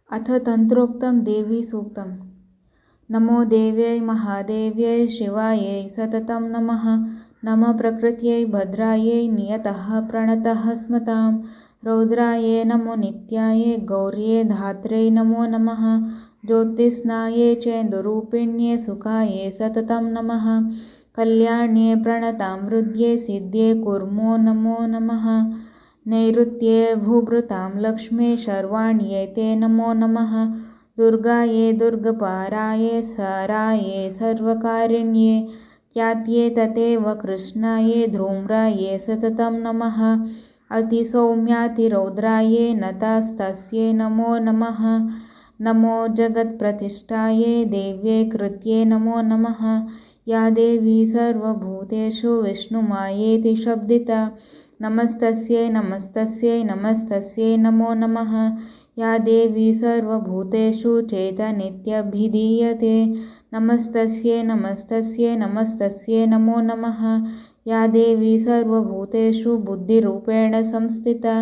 अथ तन्त्रोक्तं देवीसूक्तम्। नमो देव्यै महादेव्यै शिवायै सततं नमः। नमः प्रकृत्यै भद्रायै नियतः प्रणतः स्मतां। रौद्रायै नमो नित्यायै गौर्यै धात्र्यै नमो नमः। ज्योतिष्नायै चेन्दुरूपिण्यै सुखायै सततं नमः। कल्याण्यै प्रणतां हृद्यै सिद्ध्यै कुर्मो नमो नमः। नैऋत्ये भूभृतां लक्ष्मी शर्वाण्यै ते नमो नमः। दुर्गायै दुर्गपारायै सारायै सर्वकारिण्यै ख्यात्यै तथैव कृष्णायै धूम्रायै सततं नमः। अतिसौम्यातिरौद्रायै नतास्तस्यै नमो नमः। नमो जगत्प्रतिष्ठायै देव्यै कृत्यै नमो नमः। या देवी सर्वभूतेषु विष्णुमायेति शब्दिता नमस्तस्यै नमस्तस्यै नमस्तस्यै नमो नमः। या देवी सर्वभूतेषु चेतनित्यभिधीयते नमस्तस्यै नमस्तस्यै नमस्तस्यै नमो नमः। या देवी सर्वभूतेषु बुद्धिरूपेण संस्थिता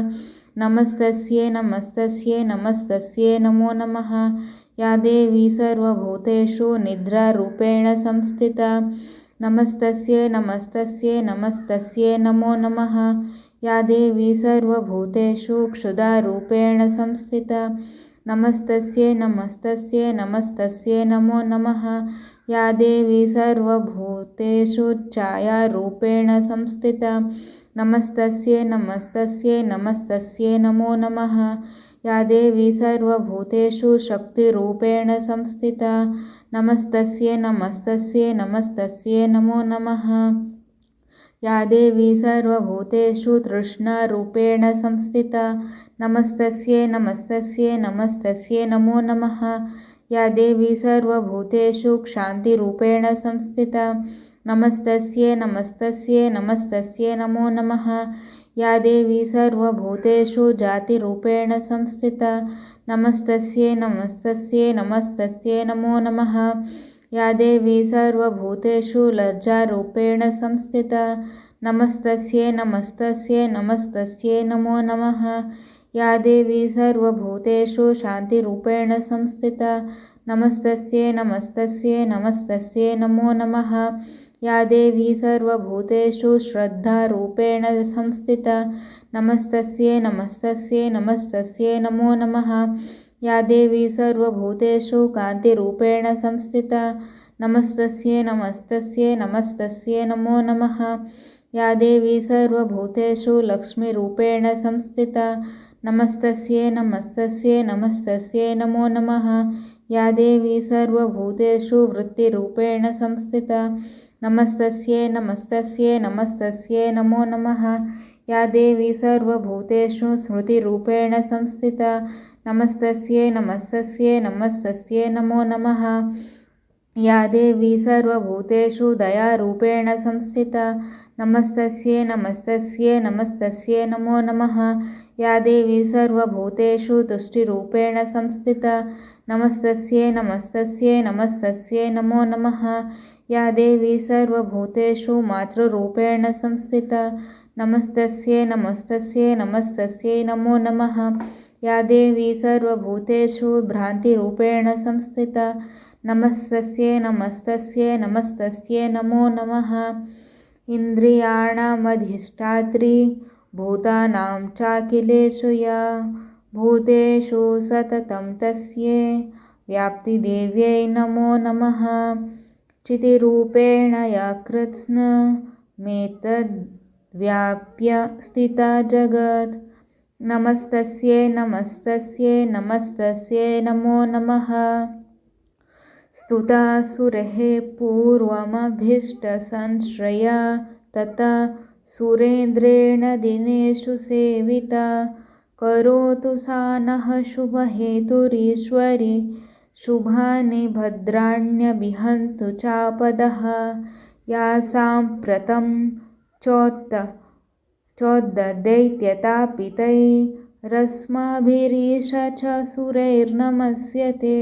नमस्तस्यै नमस्तस्यै नमस्तस्यै नमो नमः। या देवी सर्वभूतेषु निद्रारूपेण संस्थिता नमस्तस्यै नमस्तस्यै नमस्तस्यै नमो नमः। या देवी सर्वभूतेषु क्षुधारूपेण संस्थिता नमस्तस्यै नमस्तस्यै नमस्तस्यै नमो नमः। या देवी सर्वभूतेषु छायारूपेण संस्थिता नमस्तस्यै नमस्तस्यै नमस्तस्यै नमो नमः। या देवी सर्वभूतेषु शक्तिरूपेण संस्थिता नमस्तस्यै नमस्तस्यै नमस्तस्यै नमो नमः। या देवी सर्वभूतेषु तृष्णारूपेण संस्थिता नमस्तस्यै नमस्तस्यै नमस्तस्यै नमो नमः। या देवी सर्वभूतेषु क्षान्तिरूपेण संस्थिता नमस्तस्यै नमस्तस्यै नमस्तस्यै नमो नमः। या देवी सर्वभूतेषु जातिरूपेण संस्थिता नमस्तस्यै नमस्तस्यै नमस्तस्यै नमो नमः। या देवी सर्वभूतेषु लज्जारूपेण संस्थिता नमस्तस्यै नमस्तस्यै नमस्तस्यै नमो नमः। या देवी सर्वभूतेषु शान्तिरूपेण संस्थिता नमस्तस्यै नमस्तस्यै नमस्तस्यै नमो नमः। या देवी सर्वभूतेषु श्रद्धारूपेण संस्थिता नमस्तस्यै नमस्तस्यै नमस्तस्यै नमो नमः। या देवी सर्वभूतेषु कान्तिरूपेण संस्थिता नमस्तस्यै नमस्तस्यै नमस्तस्यै नमो नमः। या देवी सर्वभूतेषु लक्ष्मीरूपेण संस्थिता नमस्तस्यै नमस्तस्यै नमस्तस्यै नमो नमः। या देवी सर्वभूतेषु वृत्तिरूपेण संस्थिता नमस्तस्यै नमस्तस्यै नमस्तस्यै नमो नमः। या देवी सर्वभूतेषु स्मृतिरूपेण संस्थिता नमस्तस्यै नमस्तस्यै नमस्तस्यै नमो नमः। या देवी सर्वभूतेषु दयारूपेण संस्थिता नमस्तस्यै नमस्तस्यै नमस्तस्यै नमो नमः। या देवी सर्वभूतेषु तुष्टिरूपेण संस्थिता नमस्तस्यै नमस्तस्यै नमस्तस्यै नमो नमः। या देवी सर्वभूतेषु मातृरूपेण संस्थिता नमस्तस्यै नमस्तस्यै नमस्तस्यै नमो नमः। या देवी सर्वभूतेषु भ्रान्तिरूपेण संस्थिता नमस्तस्यै नमस्तस्यै नमस्तस्यै नमो नमः। इन्द्रियाणामधिष्ठात्री भूतानां चाखिलेषु या भूतेषु सततं तस्यै व्याप्तिदेव्यै नमो नमः। चितिरूपेण या कृत्स्नमेतद्व्याप्य स्थिता जगत् नमस्तस्यै नमस्तस्यै नमस्तस्यै नमो नमः। स्तुता सुरैः पूर्वमभीष्टसंश्रया तथा सुरेन्द्रेण दिनेषु सेविता करोतु सा नः शुभहेतुरीश्वरी शुभानि भद्राण्यभिहन्तु चापदः। या साम्प्रतं चोद्दैत्यतापितैरस्माभिरीशा च सुरैर्नमस्यते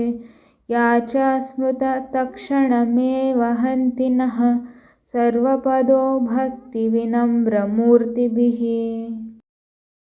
या च स्मृता तत्क्षणमेव हन्ति नः सर्वपदो भक्तिविनम्रमूर्तिभिः।